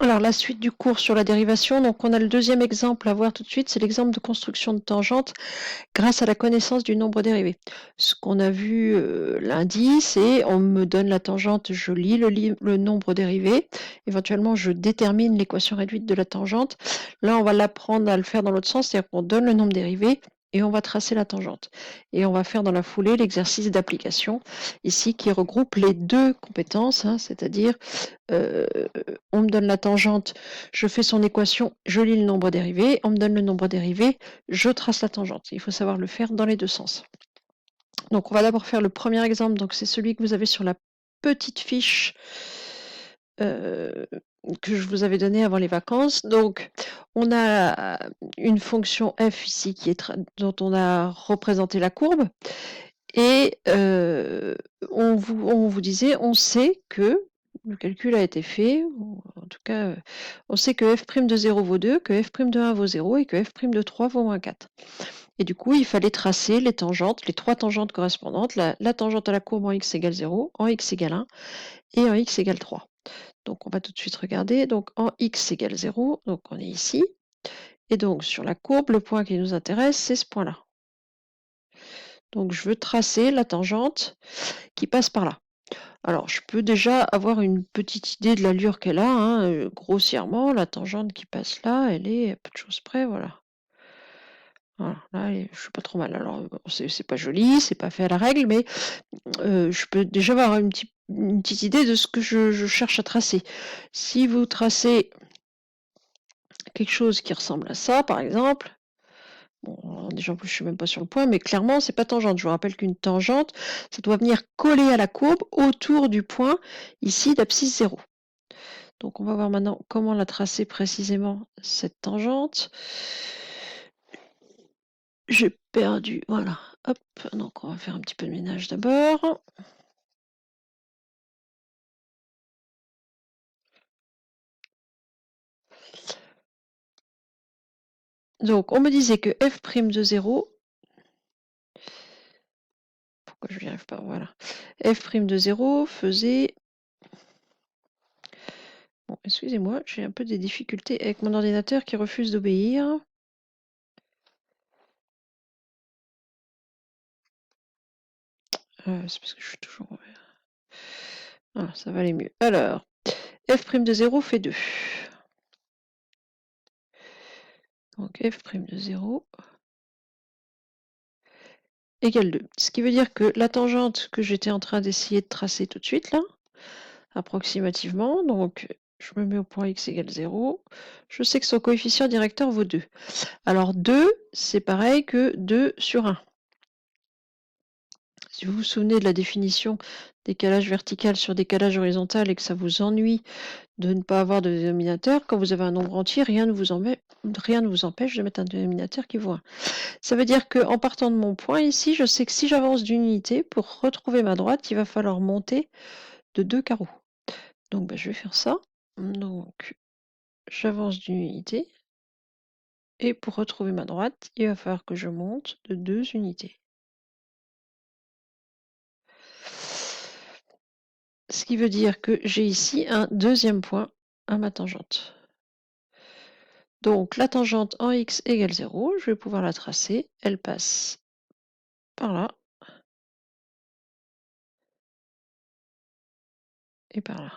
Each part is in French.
Alors, la suite du cours sur la dérivation, donc on a le deuxième exemple à voir tout de suite, c'est l'exemple de construction de tangente grâce à la connaissance du nombre dérivé. Ce qu'on a vu lundi, c'est on me donne la tangente, je lis le nombre dérivé, éventuellement je détermine l'équation réduite de la tangente. Là, on va l'apprendre à le faire dans l'autre sens, c'est-à-dire qu'on donne le nombre dérivé et on va tracer la tangente. Et on va faire dans la foulée l'exercice d'application, ici, qui regroupe les deux compétences, hein, c'est-à-dire on me donne la tangente, je fais son équation, je lis le nombre dérivé, on me donne le nombre dérivé, je trace la tangente. Il faut savoir le faire dans les deux sens. Donc on va d'abord faire le premier exemple, donc c'est celui que vous avez sur la petite fiche que je vous avais donnée avant les vacances. Donc on a une fonction f ici dont on a représenté la courbe et on vous disait, on sait que le calcul a été fait, ou en tout cas, on sait que f' de 0 vaut 2, que f' de 1 vaut 0 et que f' de 3 vaut moins 4. Et du coup, il fallait tracer les tangentes, les trois tangentes correspondantes, la tangente à la courbe en x égale 0, en x égale 1 et en x égale 3. Donc on va tout de suite regarder. Donc en x égale 0, donc on est ici. Et donc sur la courbe, le point qui nous intéresse, c'est ce point-là. Donc je veux tracer la tangente qui passe par là. Alors, je peux déjà avoir une petite idée de l'allure qu'elle a, hein, grossièrement, la tangente qui passe là, elle est à peu de choses près, voilà. Voilà, là, je suis pas trop mal. Alors, c'est pas joli, c'est pas fait à la règle, mais je peux déjà avoir une petite idée de ce que je cherche à tracer. Si vous tracez quelque chose qui ressemble à ça, par exemple, bon, alors déjà en plus je suis même pas sur le point, mais clairement c'est pas tangente. Je vous rappelle qu'une tangente, ça doit venir coller à la courbe autour du point ici d'abscisse 0. Donc on va voir maintenant comment la tracer précisément, cette tangente. J'ai perdu, voilà, hop, donc on va faire un petit peu de ménage d'abord. Donc on me disait que f' de 0, pourquoi je n'y arrive pas, voilà, f' de 0 faisait... Bon, excusez-moi, j'ai un peu des difficultés avec mon ordinateur qui refuse d'obéir. C'est parce que je suis toujours... Ah, ça va aller mieux. Alors, f' de 0 fait 2. Donc f' de 0 égale 2. Ce qui veut dire que la tangente que j'étais en train d'essayer de tracer tout de suite, là, approximativement, donc je me mets au point x égale 0, je sais que son coefficient directeur vaut 2. Alors 2, c'est pareil que 2 sur 1. Si vous vous souvenez de la définition décalage vertical sur décalage horizontal et que ça vous ennuie de ne pas avoir de dénominateur, quand vous avez un nombre entier, rien ne vous empêche de mettre un dénominateur qui vaut 1. Ça veut dire qu'en partant de mon point ici, je sais que si j'avance d'une unité, pour retrouver ma droite, il va falloir monter de 2 carreaux. Donc je vais faire ça. Donc j'avance d'une unité. Et pour retrouver ma droite, il va falloir que je monte de 2 unités. Ce qui veut dire que j'ai ici un deuxième point à ma tangente. Donc la tangente en x égale 0, je vais pouvoir la tracer. Elle passe par là et par là.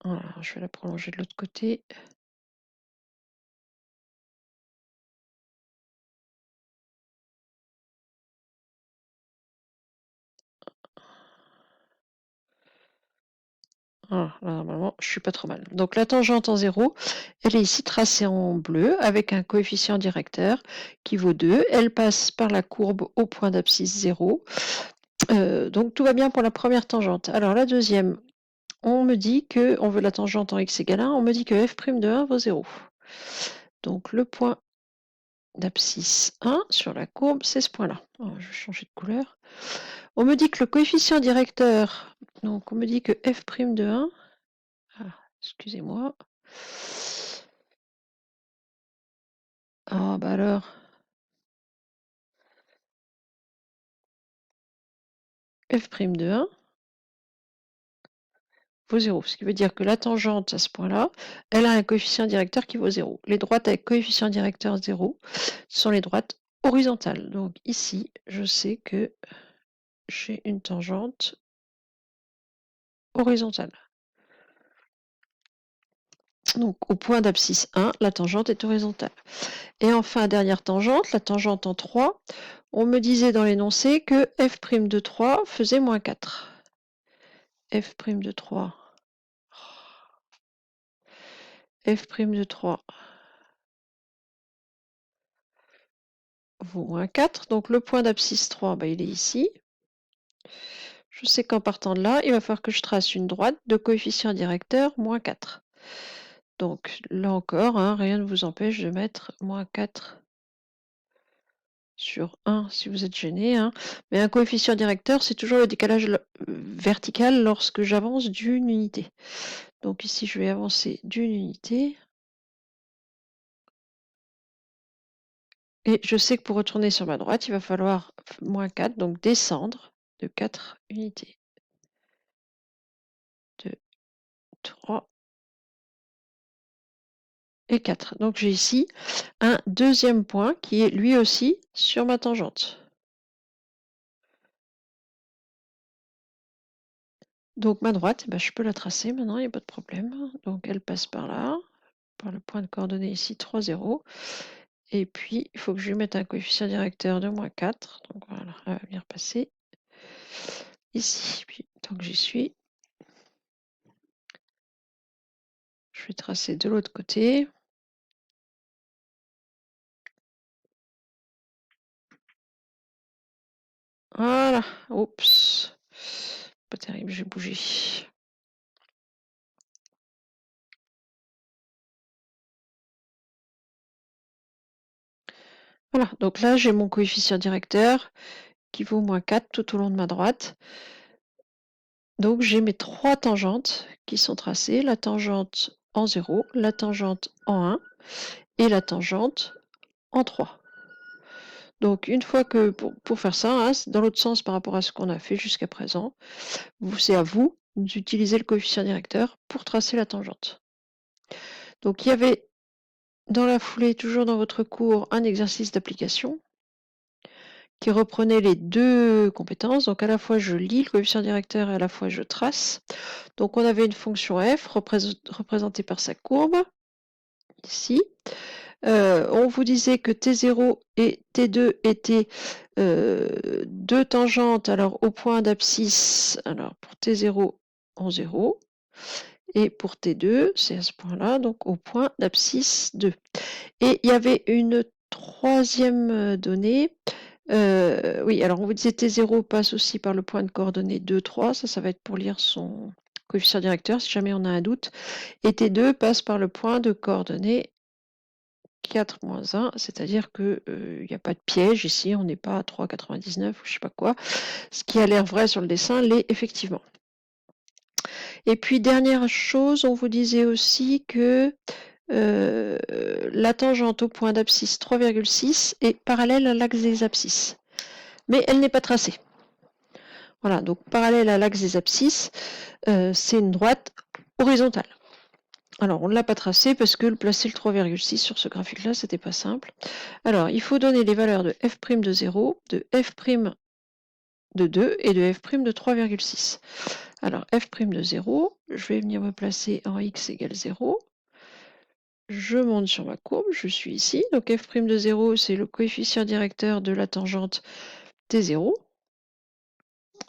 Voilà, je vais la prolonger de l'autre côté. Voilà, là, normalement, je suis pas trop mal. Donc la tangente en 0, elle est ici tracée en bleu avec un coefficient directeur qui vaut 2. Elle passe par la courbe au point d'abscisse 0. Donc tout va bien pour la première tangente. Alors la deuxième, on me dit que, on veut la tangente en x égale 1, on me dit que f' de 1 vaut 0. Donc le point d'abscisse 1 sur la courbe, c'est ce point-là. Je vais changer de couleur. On me dit que le coefficient directeur, donc on me dit que f' de 1, excusez-moi. Ah bah alors. F' de 1 vaut 0. Ce qui veut dire que la tangente à ce point-là, elle a un coefficient directeur qui vaut 0. Les droites avec coefficient directeur 0 sont les droites horizontales. Donc ici, je sais que j'ai une tangente horizontale. Donc au point d'abscisse 1, la tangente est horizontale. Et enfin, dernière tangente, la tangente en 3. On me disait dans l'énoncé que f' de 3 faisait moins 4. F' de 3. F' de 3 vaut moins 4. Donc le point d'abscisse 3, il est ici. Je sais qu'en partant de là, il va falloir que je trace une droite de coefficient directeur moins 4. Donc là encore, rien ne vous empêche de mettre moins 4 sur 1 si vous êtes gêné. Mais un coefficient directeur, c'est toujours le décalage vertical lorsque j'avance d'une unité. Donc ici, je vais avancer d'une unité. Et je sais que pour retourner sur ma droite, il va falloir moins 4, donc descendre de 4 unités. 2, 3 et 4. Donc j'ai ici un deuxième point qui est lui aussi sur ma tangente. Donc ma droite, je peux la tracer maintenant, il n'y a pas de problème. Donc elle passe par là, par le point de coordonnées ici, 3, 0. Et puis, il faut que je lui mette un coefficient directeur de moins 4. Donc voilà, elle va venir passer ici. Puis tant que j'y suis, je vais tracer de l'autre côté. Voilà, oups, pas terrible, j'ai bougé. Voilà, donc là j'ai mon coefficient directeur qui vaut moins 4 tout au long de ma droite. Donc j'ai mes 3 tangentes qui sont tracées, la tangente en 0, la tangente en 1 et la tangente en 3. Donc une fois que, pour faire ça, c'est dans l'autre sens par rapport à ce qu'on a fait jusqu'à présent, c'est à vous d'utiliser le coefficient directeur pour tracer la tangente. Donc il y avait dans la foulée, toujours dans votre cours, un exercice d'application qui reprenait les deux compétences. Donc à la fois je lis le coefficient directeur et à la fois je trace. Donc on avait une fonction f représentée par sa courbe, ici. On vous disait que T0 et T2 étaient deux tangentes, alors au point d'abscisse, alors pour T0 en 0, et pour T2, c'est à ce point-là, donc au point d'abscisse 2. Et il y avait une troisième donnée. Oui, alors on vous disait T0 passe aussi par le point de coordonnées 2, 3. Ça va être pour lire son coefficient directeur si jamais on a un doute. Et T2 passe par le point de coordonnées 4 moins 1, c'est-à-dire qu'il n'y a pas de piège ici, on n'est pas à 3,99 ou je sais pas quoi. Ce qui a l'air vrai sur le dessin l'est effectivement. Et puis dernière chose, on vous disait aussi que la tangente au point d'abscisse 3,6 est parallèle à l'axe des abscisses. Mais elle n'est pas tracée. Voilà, donc parallèle à l'axe des abscisses, c'est une droite horizontale. Alors, on ne l'a pas tracée parce que placer le 3,6 sur ce graphique-là, c'était pas simple. Alors, il faut donner les valeurs de f' de 0, de f' de 2 et de f' de 3,6. Alors, f' de 0, je vais venir me placer en x égale 0. Je monte sur ma courbe, je suis ici. Donc f' de 0, c'est le coefficient directeur de la tangente T0.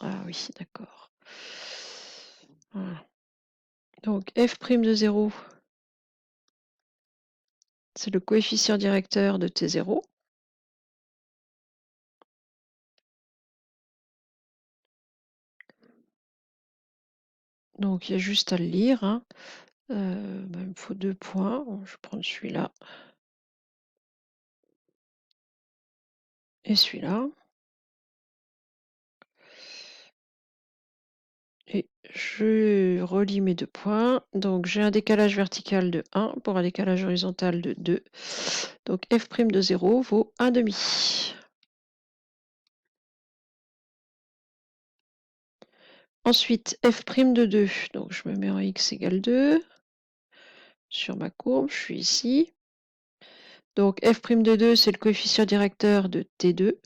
Ah oui, d'accord. Voilà. Donc f' de 0, c'est le coefficient directeur de T0. Donc il y a juste à le lire. Il me faut 2 points. Bon, je vais prendre celui-là. Et celui-là. Et je relis mes 2 points. Donc j'ai un décalage vertical de 1 pour un décalage horizontal de 2. Donc f' de 0 vaut 1,5. Ensuite, f' de 2. Donc, je me mets en x égale 2. Sur ma courbe, je suis ici. Donc, f' de 2, c'est le coefficient directeur de T2.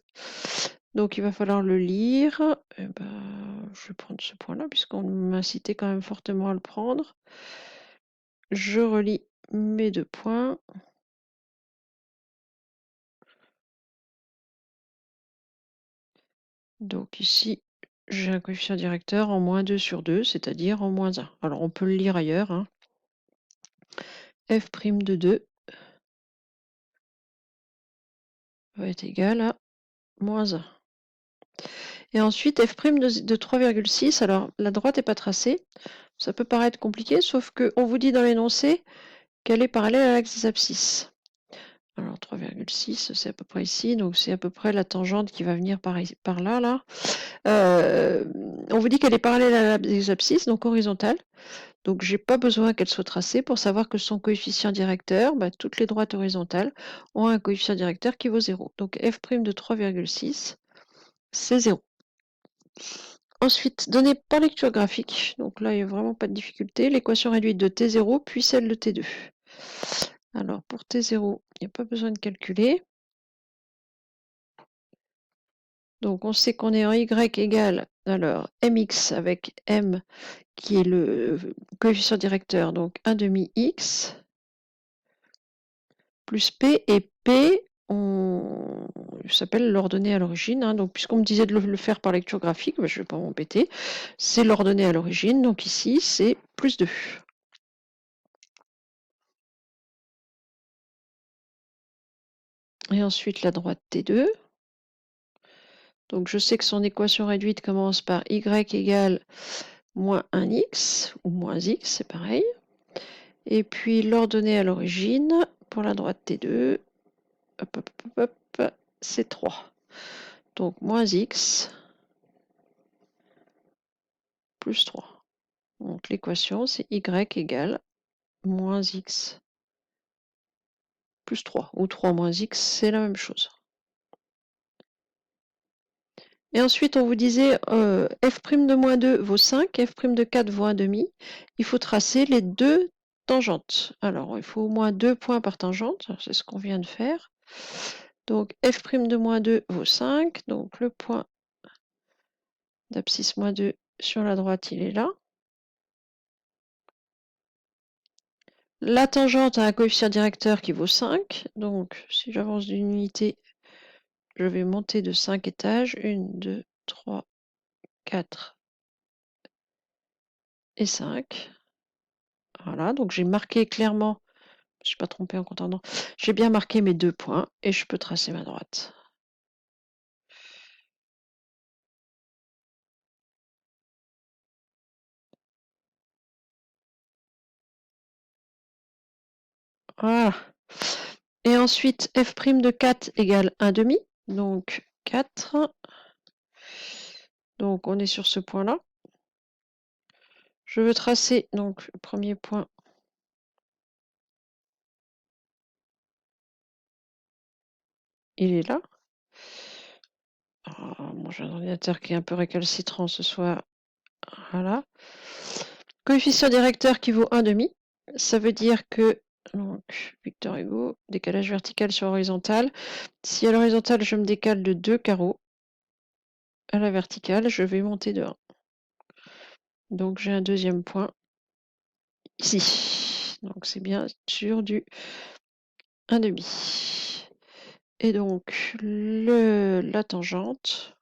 Donc, il va falloir le lire. Eh ben, je vais prendre ce point-là, puisqu'on m'incitait quand même fortement à le prendre. Je relis mes 2 points. Donc ici, j'ai un coefficient directeur en moins 2 sur 2, c'est-à-dire en moins 1. Alors, on peut le lire ailleurs. Hein. F' de 2 va être égal à moins 1. Et ensuite, f' de 3,6, alors la droite n'est pas tracée. Ça peut paraître compliqué, sauf qu'on vous dit dans l'énoncé qu'elle est parallèle à l'axe des abscisses. Alors 3,6, c'est à peu près ici, donc c'est à peu près la tangente qui va venir par là, là. On vous dit qu'elle est parallèle à l'axe des abscisses, donc horizontale. Donc j'ai pas besoin qu'elle soit tracée pour savoir que son coefficient directeur, toutes les droites horizontales ont un coefficient directeur qui vaut 0. Donc f' de 3,6, c'est 0. Ensuite, donné par lecture graphique, donc là il n'y a vraiment pas de difficulté, l'équation réduite de T0 puis celle de T2. Alors pour T0, il n'y a pas besoin de calculer. Donc on sait qu'on est en Y égale, alors mx avec m qui est le coefficient directeur, donc 1 demi x, plus p, et p, s'appelle l'ordonnée à l'origine. Hein, donc puisqu'on me disait de le faire par lecture graphique, je ne vais pas m'embêter. C'est l'ordonnée à l'origine, donc ici c'est plus 2. Et ensuite la droite T2. Donc je sais que son équation réduite commence par y égale moins 1x, ou moins x, c'est pareil. Et puis l'ordonnée à l'origine, pour la droite T2, c'est 3. Donc moins x plus 3. Donc l'équation, c'est y égale moins x plus 3. Ou 3 moins x, c'est la même chose. Et ensuite, on vous disait f' de moins 2 vaut 5, f' de 4 vaut 1,5. Il faut tracer les deux tangentes. Alors, il faut au moins 2 points par tangente. C'est ce qu'on vient de faire. Donc, f' de moins 2 vaut 5. Donc, le point d'abscisse moins 2 sur la droite, il est là. La tangente a un coefficient directeur qui vaut 5. Donc, si j'avance d'une unité, je vais monter de 5 étages. 1, 2, 3, 4 et 5. Voilà, donc j'ai marqué clairement, je ne suis pas trompée en comptant, non. J'ai bien marqué mes 2 points et je peux tracer ma droite. Voilà. Et ensuite, f' de 4 égale 1,5. Donc 4. Donc on est sur ce point-là. Je veux tracer donc le premier point. Il est là. Oh, bon, j'ai un ordinateur qui est un peu récalcitrant ce soir. Voilà. Coefficient directeur qui vaut 1,5. Ça veut dire que, donc, Victor Hugo, décalage vertical sur horizontal. Si à l'horizontale, je me décale de 2 carreaux, à la verticale, je vais monter de 1. Donc, j'ai un deuxième point ici. Donc, c'est bien sûr du 1,5. Et donc, la tangente.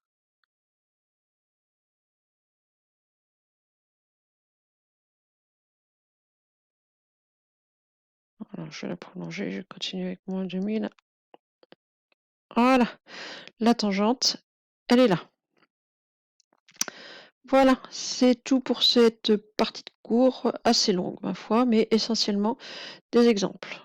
Alors, je vais la prolonger, je continue avec mon 1,5 là. Voilà, la tangente, elle est là. Voilà, c'est tout pour cette partie de cours assez longue, ma foi, mais essentiellement des exemples.